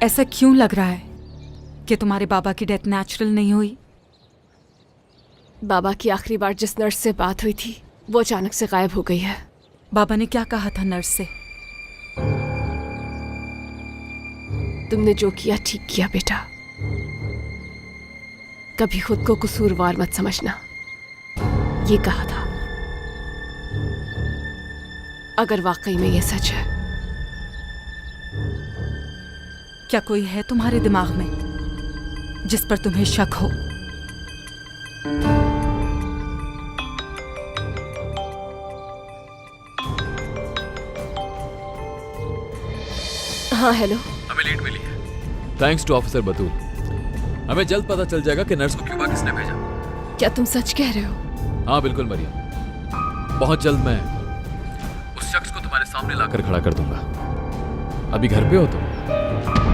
ऐसा क्यों लग रहा है कि तुम्हारे बाबा की डेथ नेचुरल नहीं हुई? बाबा की आखिरी बार जिस नर्स से बात हुई थी वो अचानक से गायब हो गई है। बाबा ने क्या कहा था नर्स से? तुमने जो किया ठीक किया बेटा, कभी खुद को कसूरवार मत समझना, ये कहा था। अगर वाकई में ये सच है। क्या कोई है तुम्हारे दिमाग में जिस पर तुम्हें शक हो? हाँ हेलो। हमें लीड मिली है थैंक्स टू ऑफिसर बतूल। हमें जल्द पता चल जाएगा कि नर्स को क्यूबा किसने भेजा। क्या तुम सच कह रहे हो? हाँ बिल्कुल मरियम, बहुत जल्द मैं उस शख्स को तुम्हारे सामने लाकर खड़ा कर दूंगा। अभी घर पे हो तुम?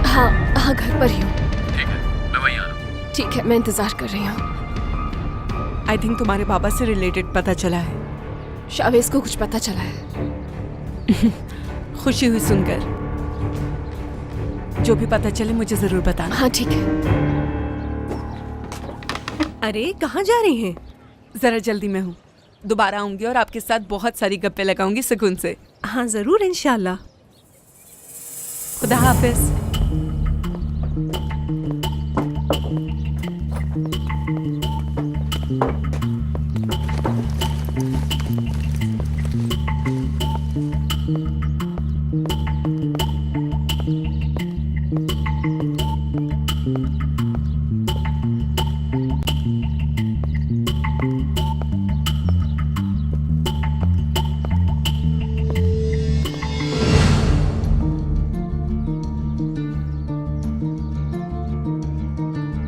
हाँ हाँ घर पर ही हूँ। ठीक है मैं वहीं आ रहा हूँ। ठीक है मैं इंतजार कर रही हूँ। आई थिंक तुम्हारे बाबा से रिलेटेड पता चला है। शावेज को कुछ पता चला है। खुशी हुई सुनकर। जो भी पता चले मुझे जरूर बताना। हाँ ठीक है। अरे कहाँ जा रही हैं? जरा जल्दी में हूँ, दोबारा आऊंगी और आपके साथ बहुत सारी गप्पे लगाऊंगी सुकून से। हाँ जरूर इंशाल्लाह। खुदा हाफिज।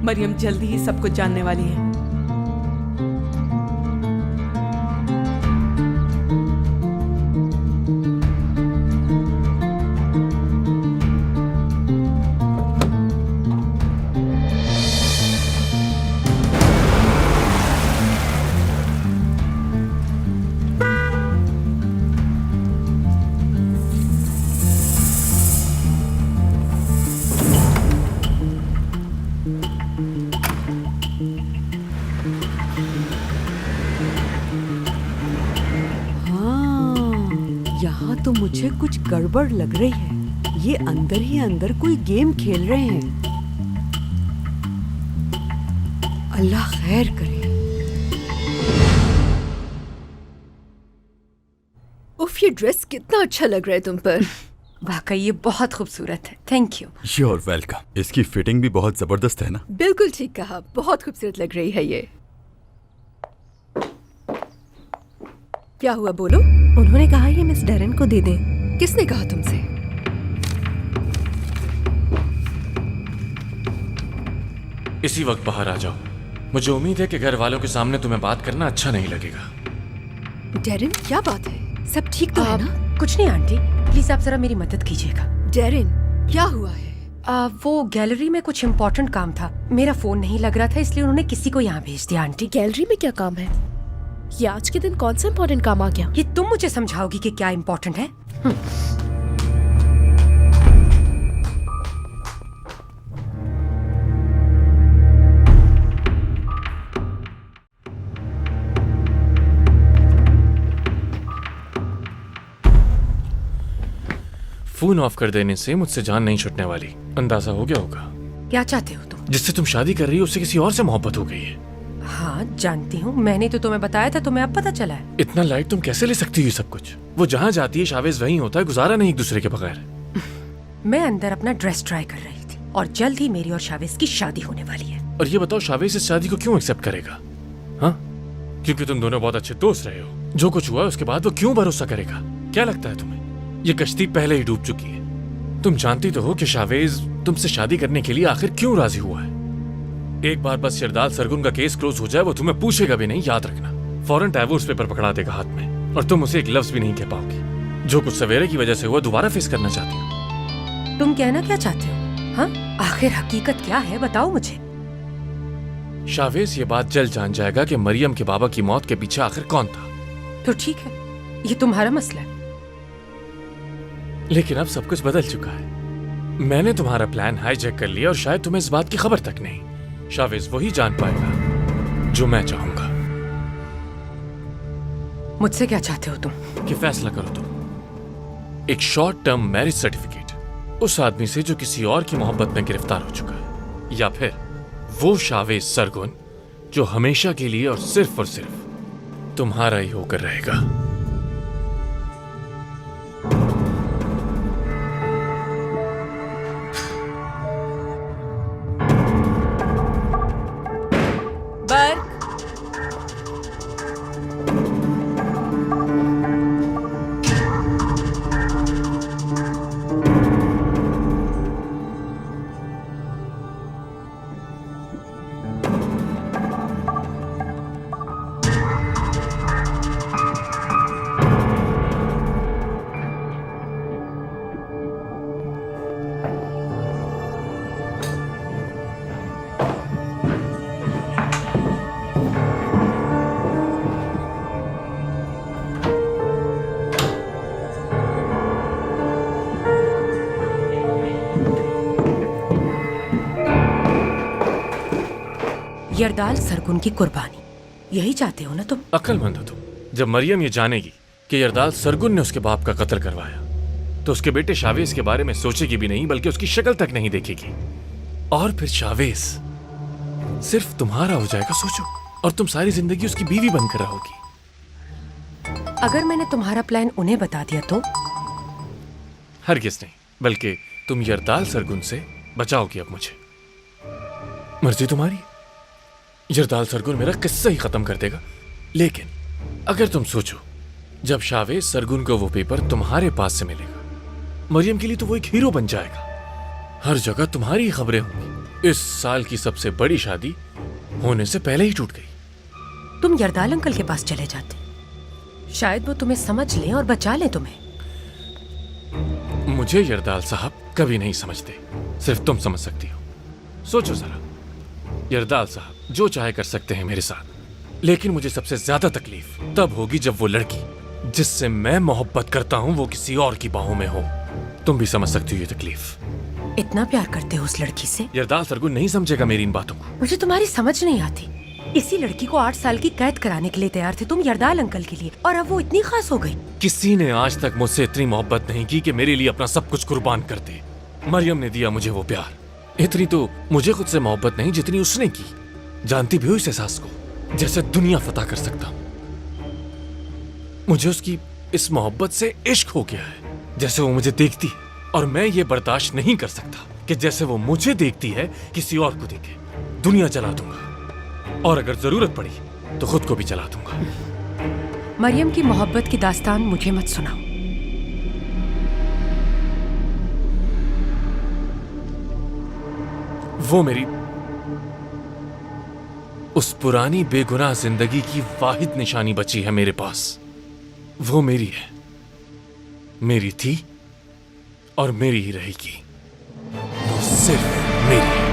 मरियम जल्दी ही सब कुछ जानने वाली है। यहाँ तो मुझे कुछ गड़बड़ लग रही है। ये अंदर ही अंदर कोई गेम खेल रहे हैं। अल्लाह खैर करे। उफ ये ड्रेस कितना अच्छा लग रहा है तुम पर। वाकई ये बहुत खूबसूरत है। Thank you. Your welcome. इसकी फिटिंग भी बहुत जबरदस्त है ना? बिल्कुल ठीक कहा, बहुत खूबसूरत लग रही है ये। क्या हुआ बोलो? उन्होंने कहा ये मिस डेरेन को दे दें। किसने कहा तुमसे? इसी वक्त बाहर आ जाओ। मुझे उम्मीद है कि घर वालों के सामने तुम्हें बात करना अच्छा नहीं लगेगा। डेरिन क्या बात है? सब ठीक तो है ना? कुछ नहीं आंटी, प्लीज आप जरा मेरी मदद कीजिएगा। डेरिन क्या हुआ है? वो गैलरी में कुछ इम्पोर्टेंट काम था। मेरा फोन नहीं लग रहा था इसलिए उन्होंने किसी को यहाँ भेज दिया। आंटी गैलरी में क्या काम है? ये आज के दिन कौन सा इम्पोर्टेंट काम आ गया? ये तुम मुझे समझाओगी कि क्या इम्पोर्टेंट है? फोन ऑफ कर देने से मुझसे जान नहीं छुटने वाली, अंदाजा हो गया होगा। क्या चाहते हो तुम? जिससे तुम शादी कर रही हो उससे किसी और से मोहब्बत हो गई है। हाँ जानती हूँ, मैंने तो तुम्हें बताया था, तुम्हें अब पता चला है। इतना लाइट तुम कैसे ले सकती हो सब कुछ? वो जहाँ जाती है शावेज वहीं होता है, गुजारा नहीं एक दूसरे के बगैर। मैं अंदर अपना ड्रेस ट्राई कर रही थी और जल्द ही मेरी और शावेज की शादी होने वाली है। और ये बताओ शावेज इस शादी को क्यों एक्सेप्ट करेगा? हाँ क्योंकि तुम दोनों बहुत अच्छे दोस्त रहे हो। जो कुछ हुआ उसके बाद वो क्यों भरोसा करेगा? क्या लगता है तुम्हें ये कश्ती पहले ही डूब चुकी है? तुम जानती तो हो कि शावेज तुमसे शादी करने के लिए आखिर क्यों राजी हुआ है। एक बार बस शिरदाल सरगुन का केस क्लोज हो जाए वो तुम्हें पूछेगा भी नहीं, याद रखना। फौरन डाइवोर्स पेपर पकड़ा देगा हाथ में और तुम उसे एक लफ्ज भी नहीं कह पाओगी। जो कुछ सवेरे की वजह से हुआ दोबारा फेस करना चाहती हो। तुम कहना क्या चाहते हो? हाँ आखिर हकीकत क्या है बताओ मुझे। शावेज ये बात जल्द जान जाएगा कि मरियम के बाबा की मौत के पीछे आखिर कौन था। तो ठीक है, ये तुम्हारा मसला है। लेकिन अब सब कुछ बदल चुका है। मैंने तुम्हारा प्लान हाईजैक कर लिया और शायद तुम्हें इस बात की खबर तक नहीं। शावेज वही जान पाएगा जो मैं चाहूंगा। मुझसे क्या चाहते हो तुम? कि फैसला करो तुम। एक शॉर्ट टर्म मैरिज सर्टिफिकेट उस आदमी से जो किसी और की मोहब्बत में गिरफ्तार हो चुका है, या फिर वो शावेज सरगुन जो हमेशा के लिए और सिर्फ तुम्हारा ही होकर रहेगा। बर्क, यरदाल सरगुन की कुर्बानी, यही चाहते हो ना तुम? अक्लमंद हो तुम। जब मरियम ये जानेगी कि यरदाल सरगुन ने उसके बाप का कत्ल करवाया, तो उसके बेटे शावेज के बारे में सोचेगी भी नहीं, बल्कि उसकी शक्ल तक नहीं देखेगी। और फिर शावेज सिर्फ तुम्हारा हो जाएगा, सोचो, और तुम सारी जिंदगी उसकी बीवी बनकर रहोगी। अगर मैंने तुम्हारा प्लान उन्हें बता दिया तो? हरगिज़ नहीं, बल्कि तुम यरदाल सरगुन से बचाओगी अब मुझे। मर्जी तुम्हारी। यरदाल सरगुन मेरा किस्सा ही खत्म कर देगा, लेकिन अगर तुम सोचो, जब शावेज सरगुन को वो पेपर तुम्हारे पास से मिलेगा, मरियम के लिए तो वो एक हीरो बन जाएगा। हर जगह तुम्हारी ही खबरें होंगी। इस साल की सबसे बड़ी शादी होने से पहले ही टूट गई। तुम यरदाल अंकल के पास चले जाते, शायद वो तुम्हें समझ लें और बचा लें तुम्हें। मुझे यरदाल साहब कभी नहीं समझते, सिर्फ तुम समझ सकती हो। सोचो जरा, यरदाल साहब जो चाहे कर सकते हैं मेरे साथ, लेकिन मुझे सबसे ज्यादा तकलीफ तब होगी जब वो लड़की जिससे मैं मोहब्बत करता हूं वो किसी और की बाहों में हो। तुम भी समझ सकती हो ये तकलीफ। इतना प्यार करते हो उस लड़की से? यरदाल सरगुन नहीं समझेगा मेरी इन बातों को। मुझे तुम्हारी समझ नहीं आती। इसी लड़की को 8 साल की कैद कराने के लिए तैयार थे तुम यरदाल अंकल के लिए, और अब वो इतनी खास हो गई। किसी ने आज तक मुझसे इतनी मोहब्बत नहीं की कि मेरे लिए अपना सब कुछ कुर्बान कर दे। मरियम ने दिया मुझे वो प्यार, इतनी तो मुझे खुद से मोहब्बत नहीं जितनी उसने की। जानती भी हो इस एहसास को, जैसे दुनिया फतह कर सकता हूं। मुझे उसकी इस मोहब्बत से इश्क हो गया है, जैसे वो मुझे देखती है, और मैं ये बर्दाश्त नहीं कर सकता कि जैसे वो मुझे देखती है किसी और को देखे। दुनिया जला दूंगा, और अगर जरूरत पड़ी तो खुद को भी जला दूंगा। मरियम की मोहब्बत की दास्तान मुझे मत सुनाओ। वो मेरी उस पुरानी बेगुनाह जिंदगी की वाहिद निशानी बची है मेरे पास। वो मेरी है, मेरी थी और मेरी ही रहेगी। वो सिर्फ मेरी है।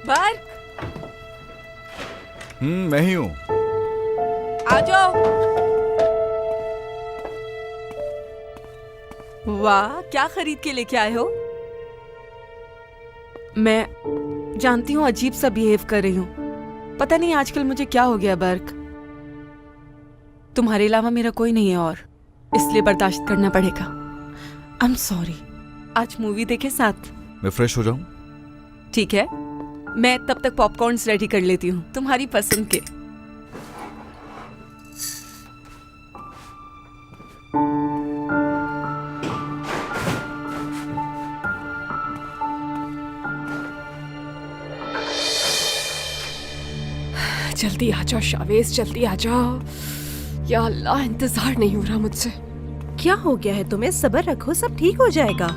बर्क, मैं ही हूँ। आ जाओ। वाह, क्या खरीद के लेके आए हो? मैं जानती हूँ अजीब सा बिहेव कर रही हूँ। पता नहीं आजकल मुझे क्या हो गया बर्क। तुम्हारे अलावा मेरा कोई नहीं है और इसलिए बर्दाश्त करना पड़ेगा। I am sorry. आज मूवी देखे साथ? मैं फ्रेश हो जाऊं? ठीक है, मैं तब तक पॉपकॉर्न्स रेडी कर लेती हूँ तुम्हारी पसंद के। जल्दी आ जाओ शावेज, जल्दी आ जाओ। या अल्लाह, इंतजार नहीं हो रहा मुझसे। क्या हो गया है तुम्हें? सब्र रखो, सब ठीक हो जाएगा।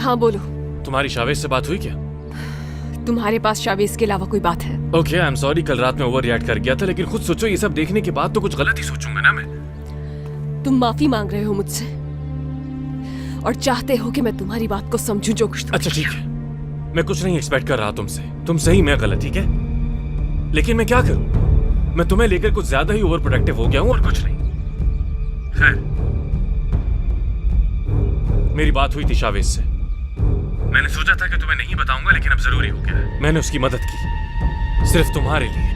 हाँ बोलो, तुम्हारी शावेज से बात हुई क्या? तुम्हारे पास शावेज के अलावा कोई बात है? ओके, आई एम सॉरी, कल रात में ओवर रिएक्ट कर गया था, लेकिन खुद सोचो, ये सब देखने के बाद तो कुछ गलत ही सोचूंगा ना मैं। तुम माफी मांग रहे हो मुझसे और चाहते हो कि मैं तुम्हारी बात को समझूं जो कुछ तुमने अच्छा ठीक किया। है, मैं कुछ नहीं एक्सपेक्ट कर रहा तुमसे, तुम सही मैं गलत, ठीक है? लेकिन मैं क्या करूं? मैं तुम्हें लेकर कुछ ज्यादा ही ओवर प्रोटेक्टिव हो गया हूं और कुछ नहीं। खैर, मेरी बात हुई थी शावेज से। मैंने सोचा था कि तुम्हें नहीं बताऊंगा, लेकिन अब जरूरी हो गया है। मैंने उसकी मदद की, सिर्फ तुम्हारे लिए,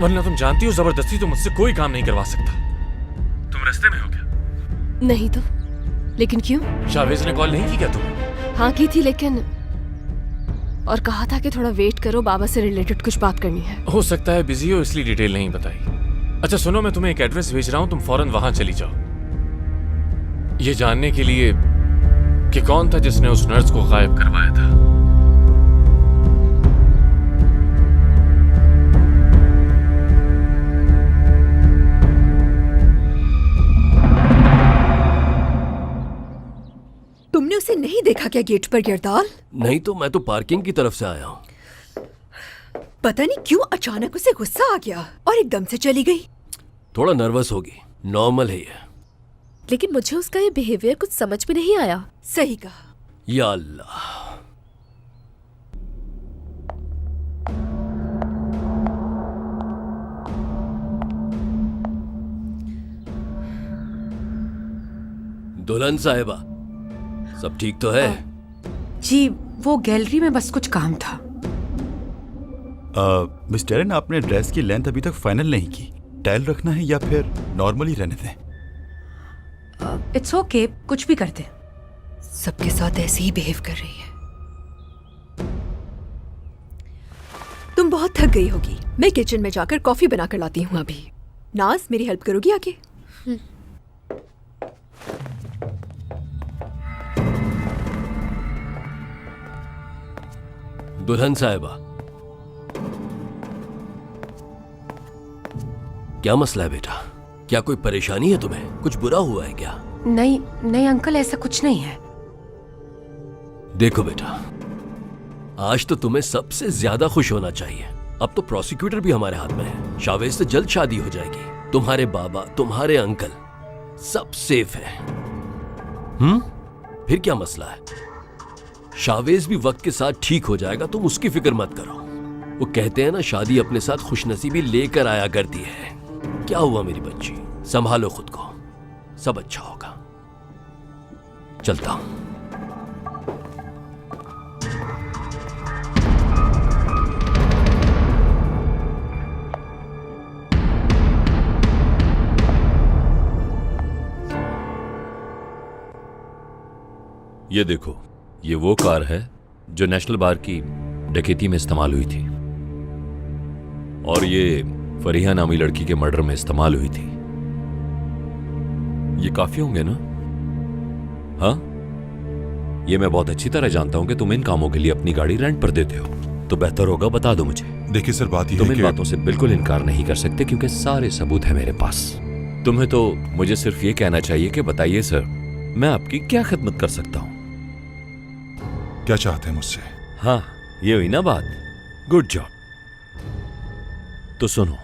वरना तुम जानती हो जबरदस्ती तो मुझसे कोई काम नहीं करवा सकता। तुम रास्ते में हो क्या? नहीं तो, लेकिन क्यों? शावेज ने कॉल नहीं की क्या तुम्हें? हाँ की थी, लेकिन और कहा था कि थोड़ा वेट करो, बाबा से रिलेटेड कुछ बात करनी है। हो सकता है बिजी हो, इसलिए डिटेल नहीं बताई। अच्छा सुनो, मैं तुम्हें एक एड्रेस भेज रहा हूं, तुम फौरन वहां चली जाओ, ये जानने के लिए कि कौन था जिसने उस नर्स को गायब करवाया था। तुमने उसे नहीं देखा क्या गेट पर गिरदाल? नहीं तो मैं तो पार्किंग की तरफ से आया हूँ। पता नहीं क्यों अचानक उसे गुस्सा आ गया और एकदम से चली गई। थोड़ा नर्वस होगी, नॉर्मल है ये। लेकिन मुझे उसका ये बिहेवियर कुछ समझ में नहीं आया। सही कहा। या अल्लाह, दुल्हन साहिबा, सब ठीक तो है? जी, वो गैलरी में बस कुछ काम था। मिस टेरन, आपने ड्रेस की लेंथ अभी तक फाइनल नहीं की। टाइल रखना है या फिर नॉर्मली रहने दें? इट्स ओके, कुछ भी करते। सबके साथ ऐसे ही बिहेव कर रही है। तुम बहुत थक गई होगी, मैं किचन में जाकर कॉफी बनाकर लाती हूँ अभी। नाज, मेरी हेल्प करोगी आके? दुल्हन साहिबा, क्या मसला है बेटा? क्या कोई परेशानी है तुम्हें? कुछ बुरा हुआ है क्या? नहीं नहीं अंकल, ऐसा कुछ नहीं है। देखो बेटा, आज तो तुम्हें सबसे ज्यादा खुश होना चाहिए। अब तो प्रोसिक्यूटर भी हमारे हाथ में है। शावेज से जल्द शादी हो जाएगी। तुम्हारे बाबा, तुम्हारे अंकल सब सेफ हैं। फिर क्या मसला है? शावेज भी वक्त के साथ ठीक हो जाएगा, तुम उसकी फिक्र मत करो। वो कहते हैं ना, शादी अपने साथ खुशनसीबी लेकर आया करती है। क्या हुआ मेरी बच्ची? संभालो खुद को, सब अच्छा होगा। चलता हूं। ये देखो, ये वो कार है जो नेशनल बार की डकैती में इस्तेमाल हुई थी, और ये फरीहा नामी लड़की के मर्डर में इस्तेमाल हुई थी। ये काफी होंगे ना? हाँ, ये मैं बहुत अच्छी तरह जानता हूं कि तुम इन कामों के लिए अपनी गाड़ी रेंट पर देते हो, तो बेहतर होगा बता दो मुझे। देखिए सर, बात तुम इन बातों से बिल्कुल इनकार नहीं कर सकते क्योंकि सारे सबूत है मेरे पास। तुम्हें तो मुझे सिर्फ ये कहना चाहिए कि बताइए सर, मैं आपकी क्या खिदमत कर सकता हूं? क्या चाहते हैं मुझसे? हाँ, ये हुई ना बात। Good job. तो सुनो,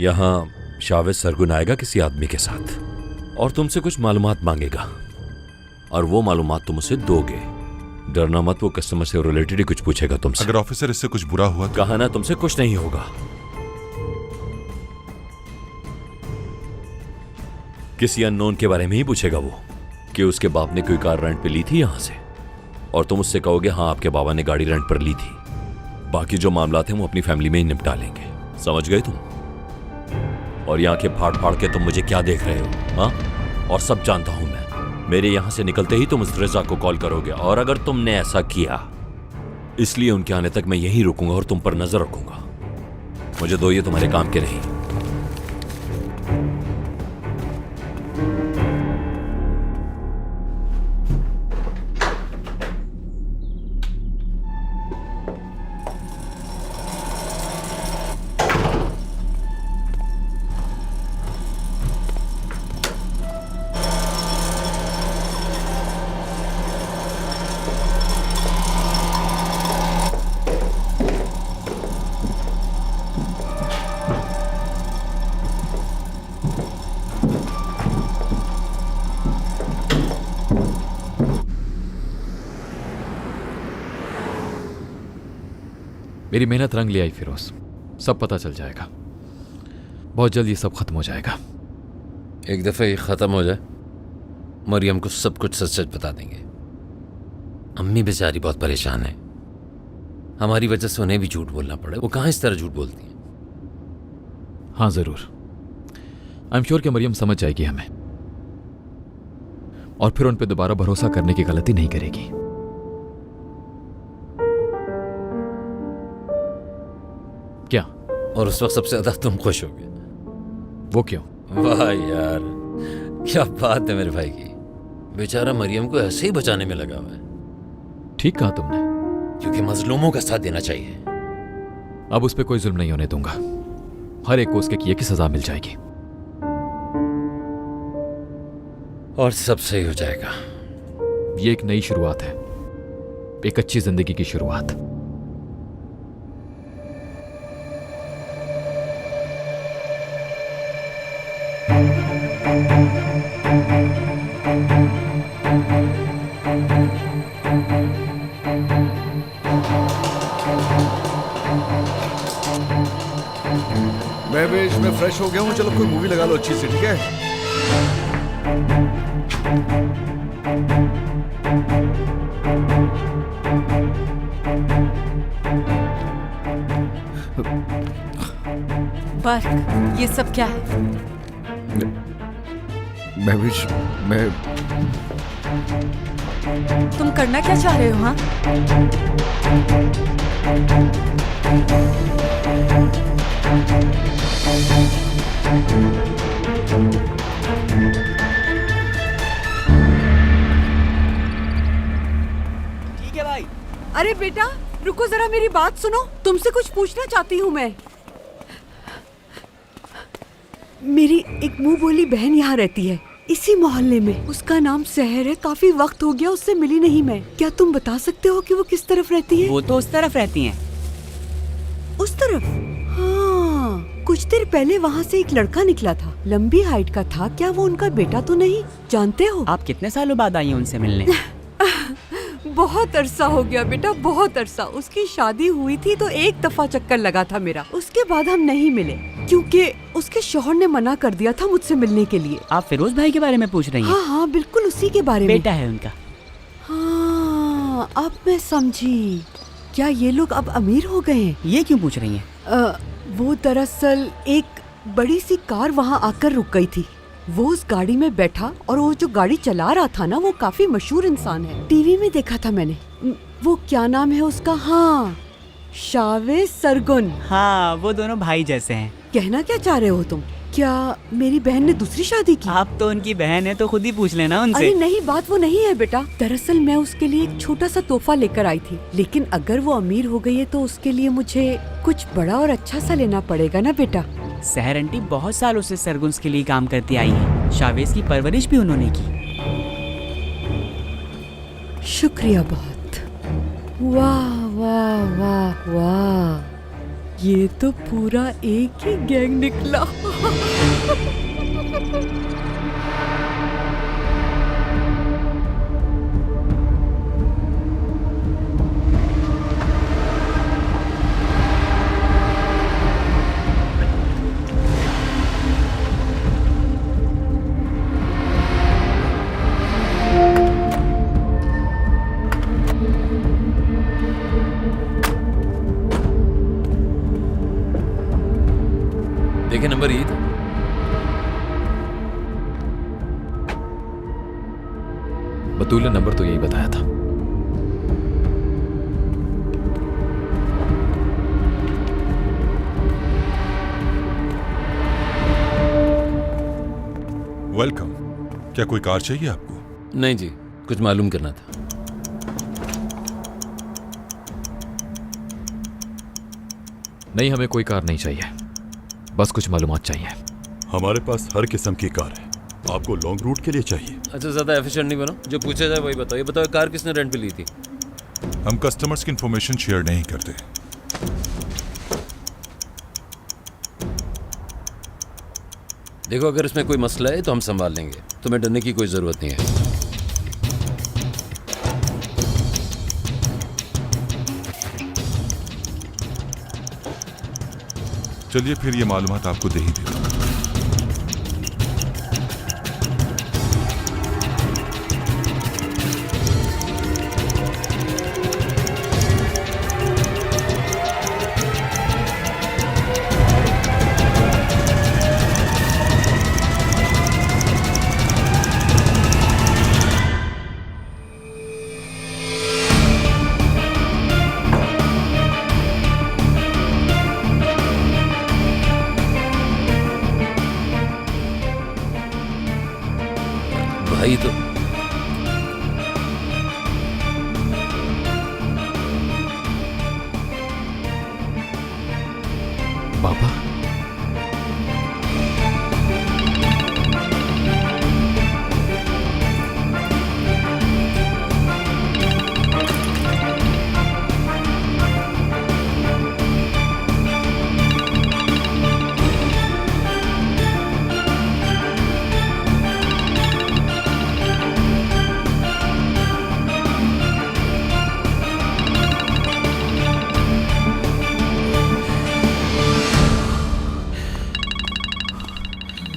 यहां शावेज सरगुन आएगा किसी आदमी के साथ और तुमसे कुछ मालूमात मांगेगा, और वो मालूमात तुम उसे दोगे। डरना मत, वो कस्टमर से रिलेटेड ही कुछ पूछेगा तुमसे। अगर ऑफिसर इससे कुछ बुरा हुआ तो? कहा ना, तुमसे कुछ नहीं होगा। किसी अननोन के बारे में ही पूछेगा वो, कि उसके बाप ने कोई कार रेंट पे ली थी यहां से, और तुम उससे कहोगे हाँ आपके बाबा ने गाड़ी रेंट पर ली थी। बाकी जो मामला थे वो अपनी फैमिली में ही निपटा लेंगे। समझ गए तुम? और यहाँ के फाड़ फाड़ के तुम मुझे क्या देख रहे हो? हाँ, और सब जानता हूं मैं। मेरे यहां से निकलते ही तुम उस रिजा को कॉल करोगे, और अगर तुमने ऐसा किया, इसलिए उनके आने तक मैं यहीं रुकूंगा और तुम पर नजर रखूंगा। मुझे दो, ये तुम्हारे काम के नहीं। मेरी मेहनत रंग ले आई फिरोज, सब पता चल जाएगा। बहुत जल्द ये सब खत्म हो जाएगा। एक दफ़े ये ख़त्म हो जाए, मरियम को सब कुछ सच सच बता देंगे। अम्मी बेचारी बहुत परेशान है, हमारी वजह से उन्हें भी झूठ बोलना पड़े। वो कहाँ इस तरह झूठ बोलती हैं। हाँ ज़रूर, आई एम श्योर कि मरियम समझ जाएगी हमें, और फिर उन पे दोबारा भरोसा करने की गलती नहीं करेगी। क्या? और उस वक्त सबसे ज़्यादा तुम खुश होगे। वो क्यों? वाह यार, क्या बात है मेरे भाई की। बेचारा मरियम को ऐसे ही बचाने में लगा हुआ है। ठीक कहा तुमने, क्योंकि मजलूमों का साथ देना चाहिए। अब उस पर कोई जुल्म नहीं होने दूंगा। हर एक को उसके किए की सजा मिल जाएगी, और सब सही हो जाएगा। ये एक नई शुरुआत है, एक अच्छी जिंदगी की शुरुआत। मैं भी इसमें फ्रेश हो गया हूँ, चलो कोई मूवी लगा लो अच्छी सी, ठीक है? बर्क, ये सब क्या है? मैं तुम करना क्या चाह रहे हो? हाँ, ठीक है भाई। अरे बेटा रुको जरा, मेरी बात सुनो, तुमसे कुछ पूछना चाहती हूँ मैं। मेरी एक मुंह बोली बहन यहाँ रहती है, इसी मोहल्ले में। उसका नाम सहर है, काफी वक्त हो गया उससे मिली नहीं मैं। क्या तुम बता सकते हो कि वो किस तरफ रहती है? वो तो उस तरफ रहती हैं। उस तरफ? हाँ, कुछ देर पहले वहाँ से एक लड़का निकला था, लंबी हाइट का था। क्या वो उनका बेटा तो नहीं? जानते हो आप कितने सालों बाद आई हैं उनसे मिलने? बहुत अरसा हो गया बेटा, बहुत अरसा। उसकी शादी हुई थी तो एक दफा चक्कर लगा था मेरा, उसके बाद हम नहीं मिले क्योंकि उसके शौहर ने मना कर दिया था मुझसे मिलने के लिए। आप फिरोज भाई के बारे में पूछ रही हैं? हाँ हाँ बिल्कुल उसी के बारे में। बेटा है उनका। हाँ अब मैं समझी। क्या ये लोग अब अमीर हो गए हैं? ये क्यों पूछ रही हैं? वो दरअसल एक बड़ी सी कार वहाँ आकर रुक गई थी। वो उस गाड़ी में बैठा और वो जो गाड़ी चला रहा था ना, वो काफी मशहूर इंसान है, टीवी में देखा था मैंने। वो क्या नाम है उसका? हाँ, शावेज सरगुन। हाँ, वो दोनों भाई जैसे हैं। कहना क्या चाह रहे हो तुम? क्या मेरी बहन ने दूसरी शादी की? आप तो उनकी बहन है तो खुद ही पूछ लेना उनसे। अरे नहीं, बात वो नहीं है बेटा। दरअसल मैं उसके लिए एक छोटा सा तोहफा लेकर आई थी, लेकिन अगर वो अमीर हो गई है तो उसके लिए मुझे कुछ बड़ा और अच्छा सा लेना पड़ेगा ना बेटा। सहर आंटी बहुत सालों से सरगुन्स के लिए काम करती आई है। शावेज की परवरिश भी उन्होंने की। शुक्रिया बहुत। वाह वाह वाह वाह, ये तो पूरा एक ही गैंग निकला। देखिए नंबर ये था। बतूल ने नंबर तो यही बताया था। वेलकम। क्या कोई कार चाहिए आपको? नहीं जी, कुछ मालूम करना था। नहीं, हमें कोई कार नहीं चाहिए, बस कुछ मालूमात चाहिए। हमारे पास हर किस्म की कार है। आपको लॉन्ग रूट के लिए चाहिए? अच्छा, ज़्यादा एफिशिएंट नहीं बनो, जो पूछा जाए वही बताओ। ये बताओ, कार किसने रेंट पे ली थी? हम कस्टमर्स की इंफॉर्मेशन शेयर नहीं करते। देखो, अगर इसमें कोई मसला है तो हम संभाल लेंगे, तुम्हें डरने की कोई ज़रूरत नहीं है। चलिए फिर ये मालूमात आपको दे ही देता हूँ। भाई तो बाबा,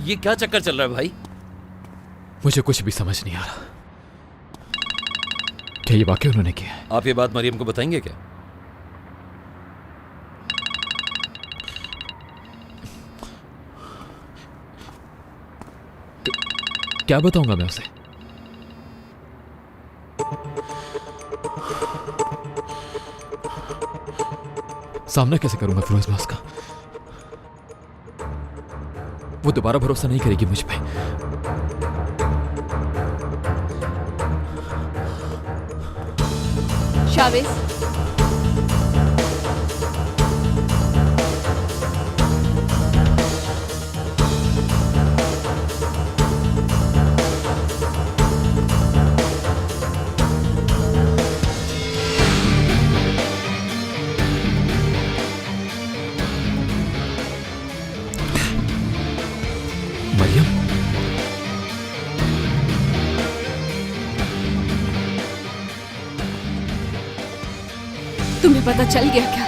ये क्या चक्कर चल रहा है भाई? मुझे कुछ भी समझ नहीं आ रहा। क्या ये वाकई उन्होंने किया है? आप ये बात मरियम को बताएंगे क्या? क्या बताऊंगा मैं उसे? सामना कैसे करूंगा फिरोज मैं उसका? वो दोबारा भरोसा नहीं करेगी मुझ पे। शावेज, मरियम, तुम्हें पता चल गया क्या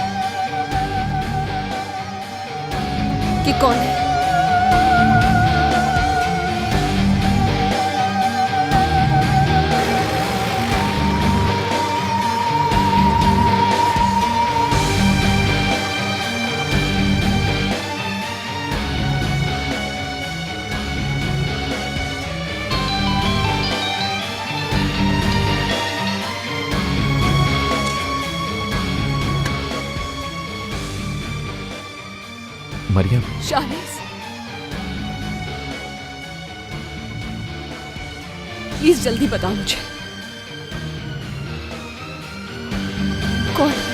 कि कौन है? मरियम, शावेज, प्लीज जल्दी बताओ मुझे कौन है?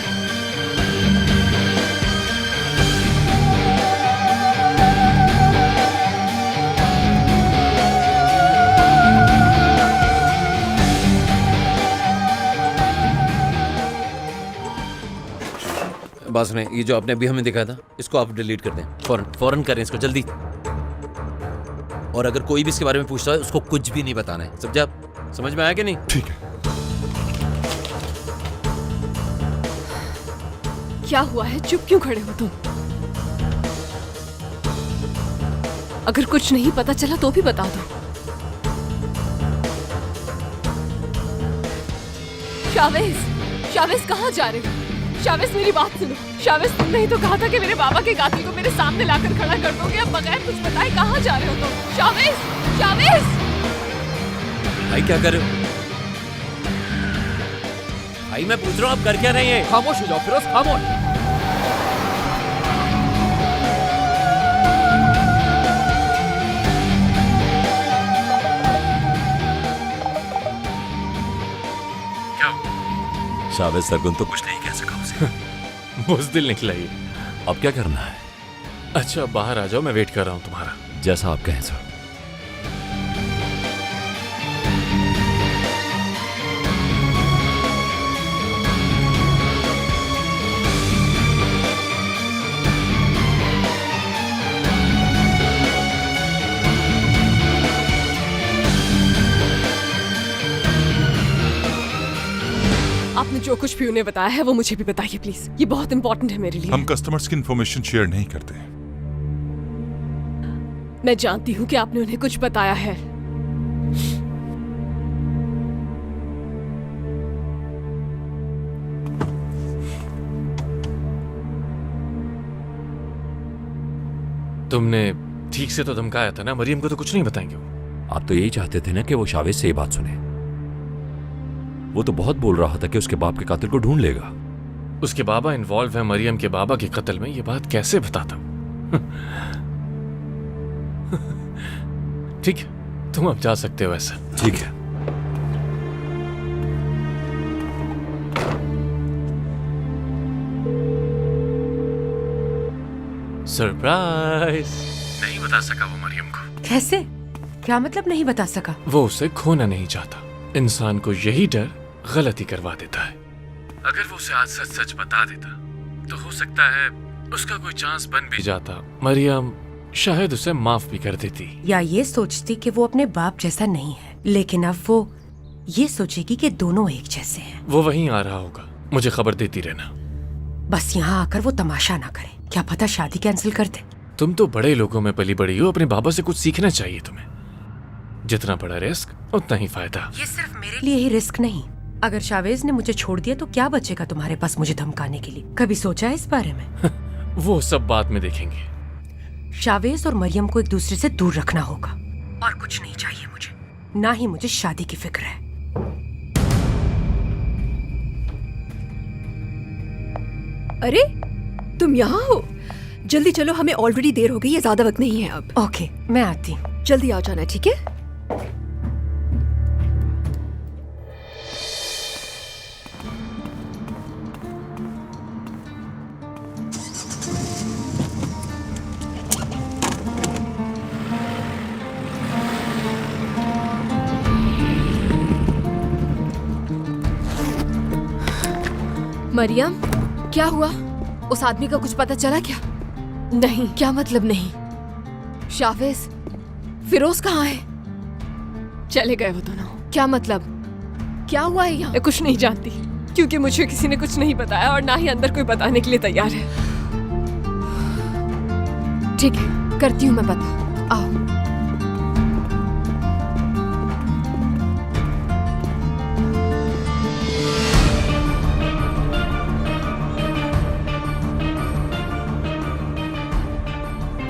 बात सुने, ये जो आपने अभी हमें दिखाया था इसको आप डिलीट कर दें, फौरन फौरन करें इसको जल्दी। और अगर कोई भी इसके बारे में पूछता है उसको कुछ भी नहीं बताना है, समझे आप? समझ में आया कि नहीं? ठीक है। क्या हुआ है? चुप क्यों खड़े हो तुम? अगर कुछ नहीं पता चला तो भी बता दो। शावेज, शावेज कहाँ जा रहे हो? शावेज मेरी बात सुनो। शावेज, तुमने ही तो कहा था कि मेरे बाबा के कातिल को मेरे सामने लाकर खड़ा कर दोगे। अब बगैर कुछ बताए कहाँ जा रहे हो तुम? शावेज, शावेज! भाई क्या कर रहे हो? भाई मैं पूछ रहा हूँ आप कर क्या रहे हैं? खामोश हो जाओ फिरोज, खामोश। शावेज सरगुन तो कुछ नहीं कह सका उसे। बुज़दिल निकला ये। अब क्या करना है? अच्छा बाहर आ जाओ, मैं वेट कर रहा हूँ तुम्हारा। जैसा आप कहें सर। आपने जो कुछ भी उन्हें बताया है वो मुझे भी बताइए प्लीज। ये बहुत इंपॉर्टेंट है मेरे लिए। हम कस्टमर्स की इंफॉर्मेशन शेयर नहीं करते। मैं जानती हूँ कि आपने उन्हें कुछ बताया है। तुमने ठीक से तो धमकाया था ना, मरियम को तो कुछ नहीं बताएंगे वो। आप तो यही चाहते थे ना कि वो शावेज से ये बात सुने। वो तो बहुत बोल रहा था कि उसके बाप के कातिल को ढूंढ लेगा। उसके बाबा इन्वॉल्व है मरियम के बाबा के कत्ल में, ये बात कैसे बताता हूं? ठीक है, तुम अब जा सकते हो ऐसा। ठीक है। सरप्राइज। नहीं बता सका वो मरियम को। कैसे? क्या मतलब नहीं बता सका? वो उसे खोना नहीं चाहता। इंसान को यही डर गलती करवा देता है। अगर वो उसे आज सच सच बता देता तो हो सकता है उसका कोई चांस बन भी जाता। मरियम शायद उसे माफ भी कर देती, या ये सोचती कि वो अपने बाप जैसा नहीं है, लेकिन अब वो ये सोचेगी कि दोनों एक जैसे हैं। वो वहीं आ रहा होगा, मुझे खबर देती रहना। बस यहाँ आकर वो तमाशा ना करे, क्या पता शादी कैंसिल कर दे। तुम तो बड़े लोगों में पली बड़ी हो, अपने बाबा से कुछ सीखना चाहिए तुम्हें। जितना बड़ा रिस्क उतना ही फायदा। ये सिर्फ मेरे लिए ही रिस्क नहीं, अगर शावेज ने मुझे छोड़ दिया तो क्या बचेगा तुम्हारे पास मुझे धमकाने के लिए? कभी सोचा है इस बारे में? वो सब बाद में देखेंगे। शावेज और मरियम को एक दूसरे से दूर रखना होगा, और कुछ नहीं चाहिए मुझे, ना ही मुझे शादी की फिक्र है। अरे तुम यहाँ हो? जल्दी चलो, हमें ऑलरेडी देर हो गई है, ज्यादा वक्त नहीं है अब। ओके, मैं आती हूँ। जल्दी आ जाना, ठीक है? मरियम, क्या हुआ? उस आदमी का कुछ पता चला क्या? नहीं। क्या मतलब नहीं? शावेज, फिरोज कहाँ है? चले गए वो दोनों। क्या मतलब? क्या हुआ है यहाँ? मैं कुछ नहीं जानती, क्योंकि मुझे किसी ने कुछ नहीं बताया और ना ही अंदर कोई बताने के लिए तैयार है। ठीक है, करती हूँ मैं पता। आओ।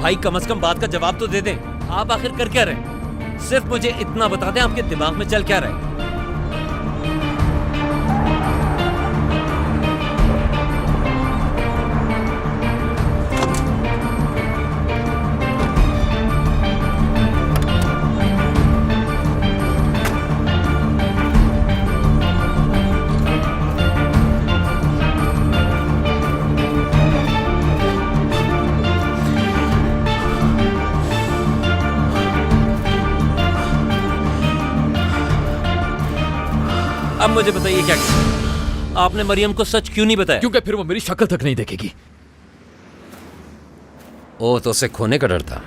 भाई कम से कम बात का जवाब तो दे दें। आप आखिर कर क्या रहे? सिर्फ मुझे इतना बता दें, आपके दिमाग में चल क्या रहा है? अब मुझे बताइए क्या किया? आपने मरियम को सच क्यों नहीं बताया? क्योंकि फिर वो मेरी शक्ल तक नहीं देखेगी। ओ, तो उसे खोने का डर था।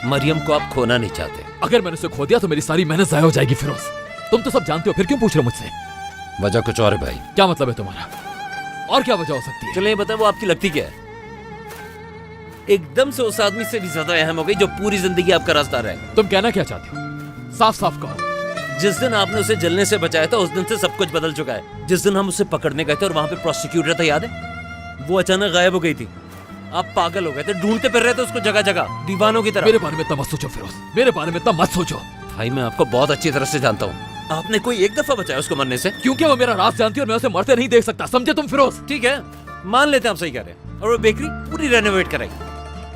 मरियम को आप खोना नहीं चाहते। अगर मैंने उसे खो दिया तो मेरी सारी मेहनत जाया हो जाएगी फिरोज। तुम तो सब जानते हो, फिर क्यों पूछ रहे हो मुझसे? वजह कुछ और है भाई। क्या मतलब है तुम्हारा? और क्या वजह हो सकती है? चलिए बताए, वो आपकी लगती क्या है? एकदम से उस आदमी से भी ज्यादा अहम हो गई जो पूरी जिंदगी आपका रास्ता रहे। तुम कहना क्या चाहते हो? साफ साफ कहो। जिस दिन आपने उसे जलने से बचाया था उस दिन से सब कुछ बदल चुका है। जिस दिन हम उसे पकड़ने गए थे और वहां पे प्रोसिक्यूटर था, याद है? वो अचानक गायब हो गई थी। आप पागल हो गए थे, ढूंढते फिर रहे थे उसको जगह जगह, दीवानों की तरह। मेरे बारे में इतना मत सोचो फिरोज, मेरे बारे में इतना मत सोचो। भाई मैं आपको बहुत अच्छी तरह से जानता हूँ। आपने कोई एक दफा बचाया उसको मरने से? क्योंकि वो मेरा राज जानती है और मैं उसे मरते नहीं देख सकता, समझे तुम फिरोज? ठीक है, मान लेते हैं आप सही कह रहे हैं। और वो बेकरी पूरी रेनोवेट कराई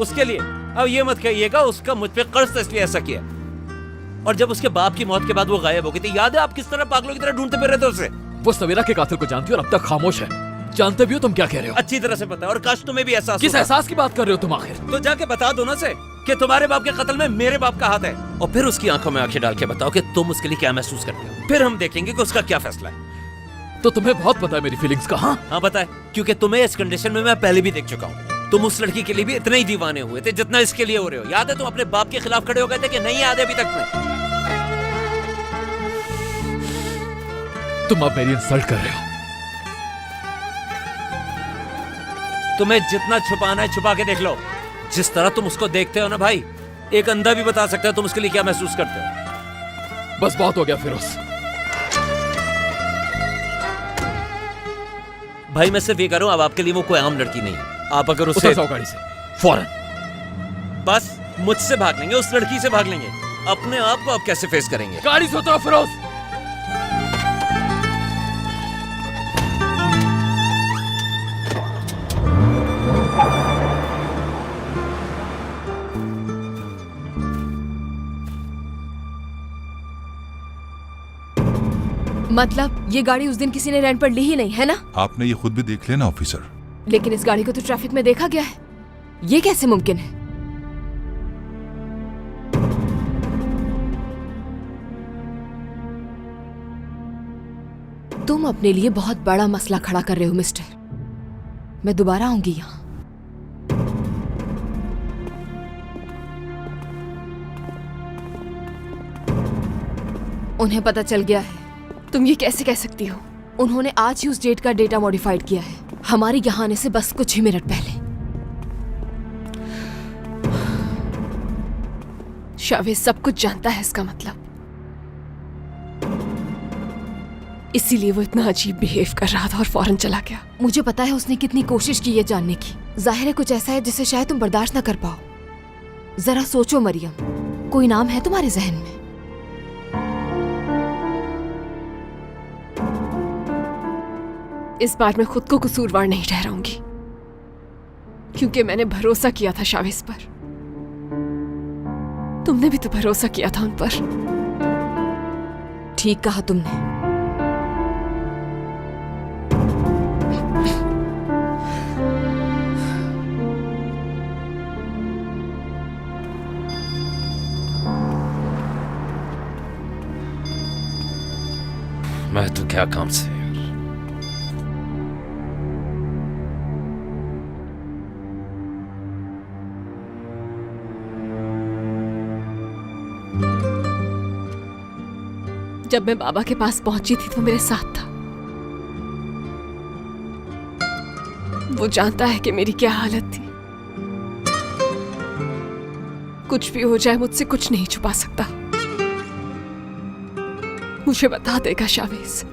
उसके लिए। अब ये मत कहिएगा उसका मुझ पे कर्ज था इसलिए ऐसा किया। और जब उसके बाप की मौत के बाद वो गायब हो गई थी, याद है आप किस तरह पागलों की तरह ढूंढते फिर रहे थे उसे? वो सवेरा के कातिल को जानती है और अब तक खामोश है। जानते भी हो तुम क्या कह रहे हो? अच्छी तरह से पता है, और काश तुम्हें भी एहसास किस एहसास की बात कर रहे हो तुम आखिर? तो जाके बता दो ना से कि तुम्हारे बाप के कत्ल में मेरे बाप का हाथ है, और फिर उसकी आंखों में आंखें डाल के बताओ कि तुम उसके लिए क्या महसूस करते हो। फिर हम देखेंगे कि उसका क्या फैसला है। तो तुम्हें बहुत पता है मेरी फीलिंग्स का? हाँ पता है, क्योंकि तुम्हें इस कंडीशन में मैं पहले भी देख चुका हूँ। तुम उस लड़की के लिए भी इतने ही दीवाने हुए थे जितना इसके लिए हो रहे हो। याद है तुम अपने बाप के खिलाफ खड़े हो गए थे कि नहीं? याद है अभी तक में? तुम अब मेरी इंसल्ट कर रहे हो। तुम्हें जितना छुपाना है छुपा के देख लो। जिस तरह तुम उसको देखते हो ना भाई, एक अंधा भी बता सकता है तुम उसके लिए क्या महसूस करते हो। बस बहुत हो गया फिरोज। भाई मैं सिर्फ ये कह रहा हूं, अब आपके लिए वो कोई आम लड़की नहीं है। आप अगर उससे उतर जाओ गाड़ी से फौरन। बस मुझसे भाग लेंगे, उस लड़की से भाग लेंगे, अपने आप को आप कैसे फेस करेंगे? गाड़ी से उतरो फिरोज। मतलब ये गाड़ी उस दिन किसी ने रेंट पर ली ही नहीं है ना? आपने ये खुद भी देख लिया ना ऑफिसर। लेकिन इस गाड़ी को तो ट्रैफिक में देखा गया है, ये कैसे मुमकिन है? तुम अपने लिए बहुत बड़ा मसला खड़ा कर रहे हो मिस्टर। मैं दोबारा आऊंगी यहां। उन्हें पता चल गया है। तुम ये कैसे कह सकती हो? उन्होंने आज ही उस डेट का डेटा मॉडिफाइड किया है, हमारे यहाँ आने से बस कुछ ही मिनट पहले। शावेज सब कुछ जानता है इसका मतलब, इसीलिए वो इतना अजीब बिहेव कर रहा था और फौरन चला गया। मुझे पता है उसने कितनी कोशिश की ये जानने की। जाहिर है कुछ ऐसा है जिसे शायद तुम बर्दाश्त ना कर पाओ। जरा सोचो मरियम, कोई नाम है तुम्हारे जहन में? इस बार मैं खुद को कसूरवार नहीं ठहराऊंगी, क्योंकि मैंने भरोसा किया था शावेज पर। तुमने भी तो भरोसा किया था उन पर। ठीक कहा तुमने। मैं तो क्या काम से यार। जब मैं बाबा के पास पहुंची थी तो मेरे साथ था। वो जानता है कि मेरी क्या हालत थी। कुछ भी हो जाए मुझसे कुछ नहीं छुपा सकता। मुझे बता देगा शावेज।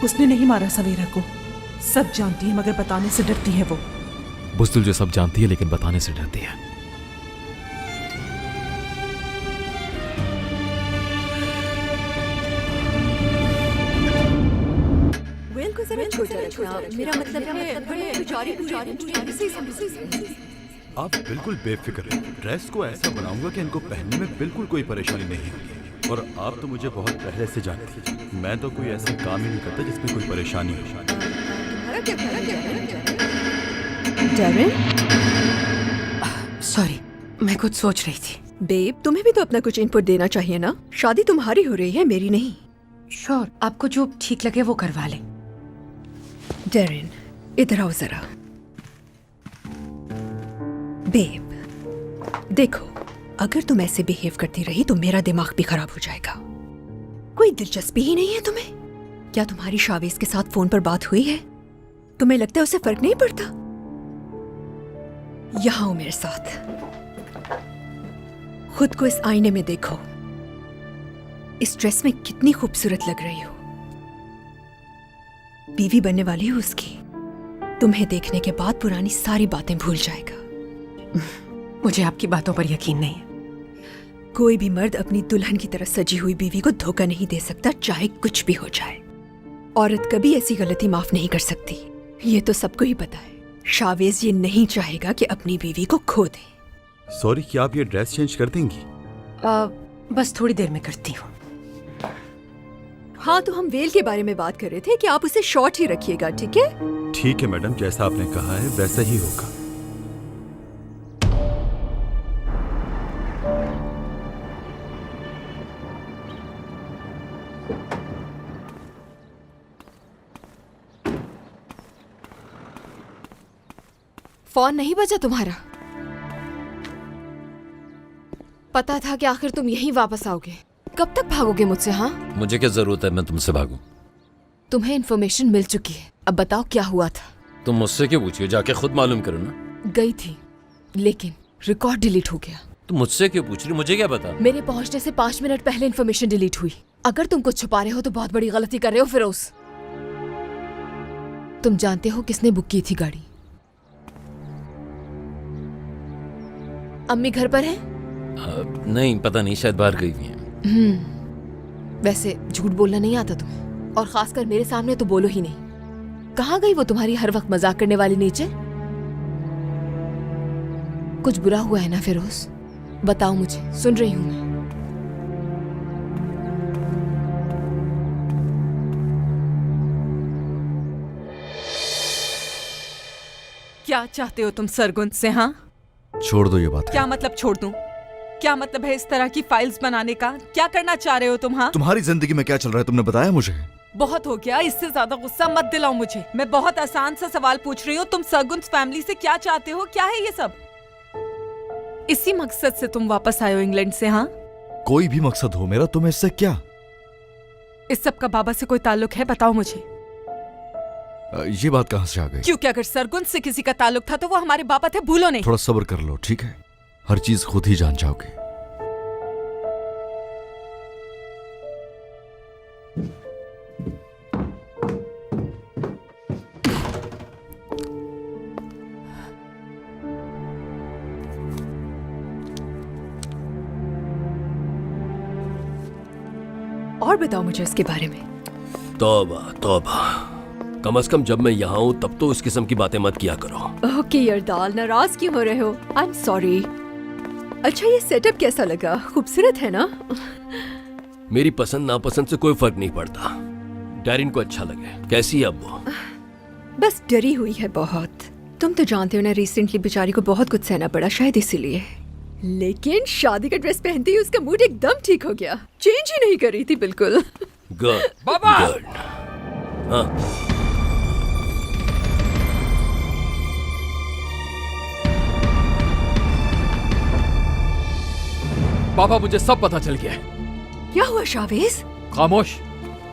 उसने नहीं मारा सवेरा को। सब जानती है मगर बताने से डरती है वो। बुज़दिल जो सब जानती है लेकिन बताने से डरती है। वेल को जरा छोटा रखना। मेरा मतलब है आप बिल्कुल बेफिक्र हैं। ड्रेस को ऐसा बनाऊंगा कि इनको पहनने में बिल्कुल कोई परेशानी नहीं होगी। और आप तो मुझे बहुत पहले से जानती हैं। मैं तो कोई ऐसा काम ही नहीं करता जिसमें कोई परेशानी हो। डेविन, सॉरी, मैं कुछ सोच रही थी। बेब, तुम्हें भी तो अपना कुछ इनपुट देना चाहिए ना। शादी तुम्हारी हो रही है, मेरी नहीं। श्योर, आपको जो ठीक लगे वो करवा ले। डेरिन, इधर आओ जरा। बेब, देखो, अगर तुम ऐसे बिहेव करती रही तो मेरा दिमाग भी खराब हो जाएगा। कोई दिलचस्पी ही नहीं है तुम्हें? क्या तुम्हारी शावेज के साथ फोन पर बात हुई है? तुम्हें लगता है उसे फर्क नहीं पड़ता? यहां हो मेरे साथ। खुद को इस आईने में देखो। इस ड्रेस में कितनी खूबसूरत लग रही हो। बीवी बनने वाली हो उसकी। तुम्हें देखने के बाद पुरानी सारी बातें भूल जाएगा। मुझे आपकी बातों पर यकीन नहीं है। कोई भी मर्द अपनी दुल्हन की तरह सजी हुई बीवी को धोखा नहीं दे सकता, चाहे कुछ भी हो जाए। औरत कभी ऐसी गलती माफ नहीं कर सकती, ये तो सबको ही पता है। शावेज ये नहीं चाहेगा कि अपनी बीवी को खो दे। सॉरी, क्या आप ये ड्रेस चेंज कर देंगी? बस थोड़ी देर में करती हूँ। हाँ, तो हम वेल के बारे में बात कर रहे थे कि आप उसे शॉर्ट ही रखिएगा, ठीक है? ठीक है मैडम, जैसा आपने कहा है वैसा ही होगा। फोन नहीं बजा तुम्हारा? पता था कि आखिर तुम यहीं वापस आओगे। कब तक भागोगे मुझसे? हाँ, मुझे क्या जरूरत है मैं तुमसे भागूं? तुम्हें इन्फॉर्मेशन मिल चुकी है, अब बताओ क्या हुआ था। तुम मुझसे क्यों पूछिए, जाके खुद मालूम करो ना। गई थी लेकिन रिकॉर्ड डिलीट हो गया। तुम मुझसे क्यों पूछ रही, मुझे क्या पता? मेरे पहुंचने से 5 मिनट पहले इन्फॉर्मेशन डिलीट हुई। अगर तुम कुछ छुपा रहे हो तो बहुत बड़ी गलती कर रहे हो फिरोज। तुम जानते हो किसने बुक की थी गाड़ी? अम्मी घर पर है? नहीं, पता नहीं, शायद बाहर गई हुई हैं। वैसे झूठ बोलना नहीं आता तुम्हें, और खासकर मेरे सामने तो बोलो ही नहीं। कहाँ गई वो तुम्हारी हर वक्त मजाक करने वाली नीचे? कुछ बुरा हुआ है ना फिरोज? बताओ मुझे, सुन रही हूं मैं। क्या चाहते हो तुम सरगुन से? हाँ, छोड़ दो ये बात। क्या मतलब छोड़ दूं? क्या मतलब है इस तरह की फाइल्स बनाने का? क्या करना चाह रहे हो तुम? हाँ, तुम्हारी जिंदगी में क्या चल रहा है तुमने बताया मुझे? बहुत हो गया, इससे ज्यादा गुस्सा मत दिलाओ मुझे। मैं बहुत आसान सा सवाल पूछ रही हूँ, तुम सरगुन फैमिली से क्या चाहते हो? क्या है ये सब? इसी मकसद से तुम वापस आए हो इंग्लैंड से? हाँ, कोई भी मकसद हो मेरा, तुम्हें इससे क्या? इस सब का बाबा से कोई ताल्लुक है? बताओ मुझे। ये बात कहाँ से आ गई? क्योंकि अगर सरगुन से किसी का ताल्लुक था तो वो हमारे बाबा थे, भूलो नहीं। थोड़ा सब्र कर लो, ठीक है? हर चीज खुद ही जान जाओगे। और बताओ मुझे इसके बारे में। तौबा तौबा, कम से कम जब मैं यहाँ हूँ तब तो इस किस्म की बातें मत किया करो। ओके यरदाल, नाराज क्यों हो रहे हो? I am sorry. अच्छा, ये सेटअप कैसा लगा? खूबसूरत है ना? मेरी पसंद नापसंद से कोई फर्क नहीं पड़ता। डैरिन को अच्छा लगे। कैसी है अब वो? बस डरी हुई है बहुत। तुम तो जानते हो ना, रिसेंटली बेचारी को बहुत कुछ सहना पड़ा, शायद इसीलिए। लेकिन शादी का ड्रेस पहनते ही उसका मूड एकदम ठीक हो गया। चेंज ही नहीं कर रही थी बिल्कुल। गुड बाबा! गुड। हाँ, पापा मुझे सब पता चल गया है। क्या हुआ शावेज? खामोश,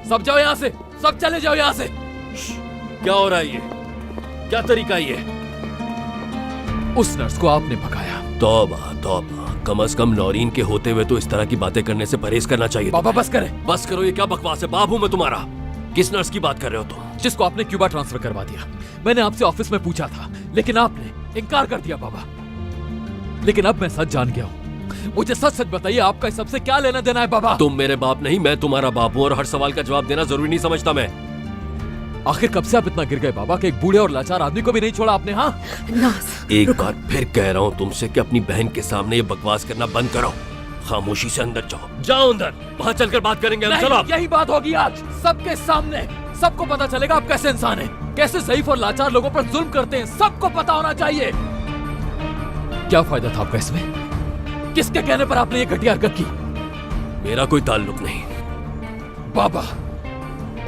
सब जाओ यहाँ से, सब चले जाओ यहाँ से। क्या हो रहा है ये? क्या तरीका ये? उस नर्स को आपने भगाया। तौबा तौबा, कम से कम नौरीन के होते हुए तो इस तरह की बातें करने से परहेज करना चाहिए। पापा बस करें। बस करो, ये क्या बकवास है? बाप हूं मैं तुम्हारा। किस नर्स की बात कर रहे हो तुम? जिसको आपने क्यूबा ट्रांसफर करवा दिया। मैंने आपसे ऑफिस में पूछा था, लेकिन आपने इनकार कर दिया पापा। लेकिन अब मैं सच जान गया हूँ। मुझे सच सच बताइए, आपका इस सबसे क्या लेना देना है पापा? तुम मेरे बाप नहीं, मैं तुम्हारा बाप हूँ, और हर सवाल का जवाब देना जरूरी नहीं समझता मैं। आखिर कब से आप इतना गिर गए बाबा कि एक बूढ़े और लाचार आदमी को भी नहीं छोड़ा आपने? हाँ, एक बार फिर कह रहा हूँ तुमसे कि अपनी बहन के सामने ये बकवास करना बंद करो। खामोशी से अंदर जाओ, जाओ अंदर, वहाँ चलकर बात करेंगे हम। चलो। यही बात होगी आज सबके सामने। सबको पता चलेगा आप कैसे इंसान हैं, कैसे ज़ईफ और लाचार लोगों पर जुल्म करते हैं। सबको पता होना चाहिए। क्या फायदा था आपका इसमें? किसके कहने पर आपने ये घटिया हरकत की? मेरा कोई ताल्लुक नहीं। बाबा,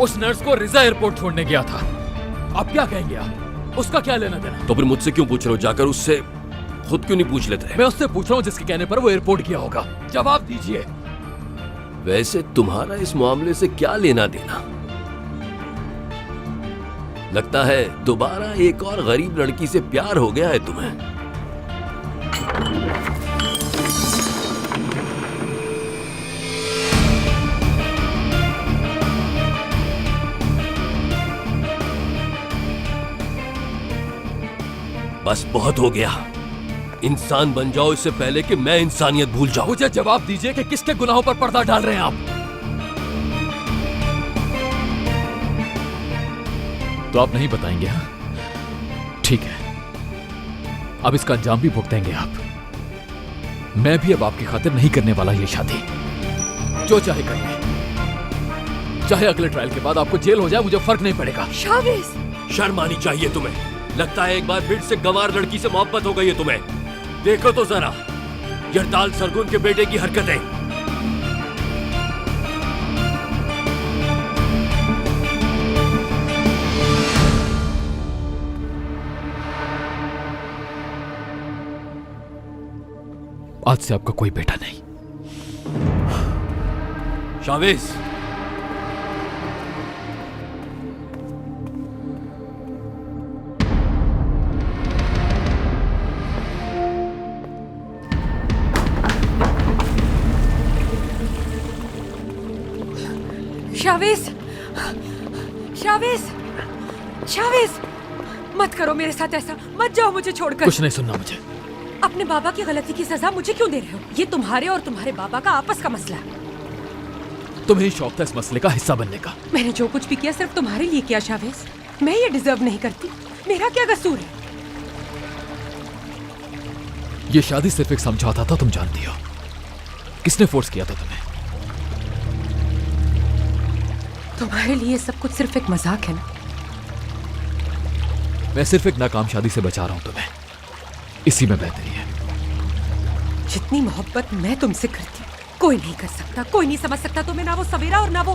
उस नर्स को रिजा एयरपोर्ट छोड़ने गया था। आप क्या कहेंगे? आप उसका क्या लेना देना? तो फिर मुझसे क्यों पूछ रहे हो? जाकर उससे खुद क्यों नहीं पूछ लेते? मैं उससे पूछ रहा हूँ जिसके कहने पर वो एयरपोर्ट गया होगा। जवाब दीजिए। वैसे तुम्हारा इस मामले से क्या लेना देना? लगता है दोबारा एक और गरीब लड़की से प्यार हो गया है तुम्हें। बस बहुत हो गया। इंसान बन जाओ इससे पहले कि मैं इंसानियत भूल जाऊं। मुझे जवाब दीजिए कि किसके गुनाहों पर पर्दा डाल रहे हैं आप? तो आप नहीं बताएंगे? हाँ, ठीक है, अब इसका अंजाम भी भुगतेंगे आप। मैं भी अब आपकी खातिर नहीं करने वाला ये शादी। जो चाहे करिए, चाहे अगले ट्रायल के बाद आपको जेल हो जाए, मुझे फर्क नहीं पड़ेगा। शावेज, शर्म आनी चाहिए तुम्हें। लगता है एक बार फिर से गंवार लड़की से मोहब्बत हो गई है तुम्हें। देखो तो जरा यरदाल सरगुन के बेटे की हरकतें। आज से आपका कोई बेटा नहीं। शावेज, शावेज, शावेज, शावेज, मत करो मेरे साथ ऐसा, मत जाओ मुझे छोड़कर। कुछ नहीं सुनना मुझे। अपने बाबा की गलती की सजा मुझे क्यों दे रहे हो? ये तुम्हारे और तुम्हारे बाबा का आपस का मसला है। तुम्हें शौक था इस मसले का हिस्सा बनने का। मैंने जो कुछ भी किया सिर्फ तुम्हारे लिए किया शावेज। मैं ये डिजर्व नहीं करती। मेरा क्या कसूर है? ये शादी सिर्फ एक समझौता था, तुम जानती हो। किसने फोर्स किया था तुम्हें? तुम्हारे लिए सब कुछ सिर्फ एक मजाक है ना? मैं सिर्फ एक नाकाम शादी से बचा रहा हूं तुम्हें। इसी में बेहतरी है। जितनी मोहब्बत मैं तुमसे करती हूँ कोई नहीं कर सकता, कोई नहीं समझ सकता तुम्हें, ना वो सवेरा और ना वो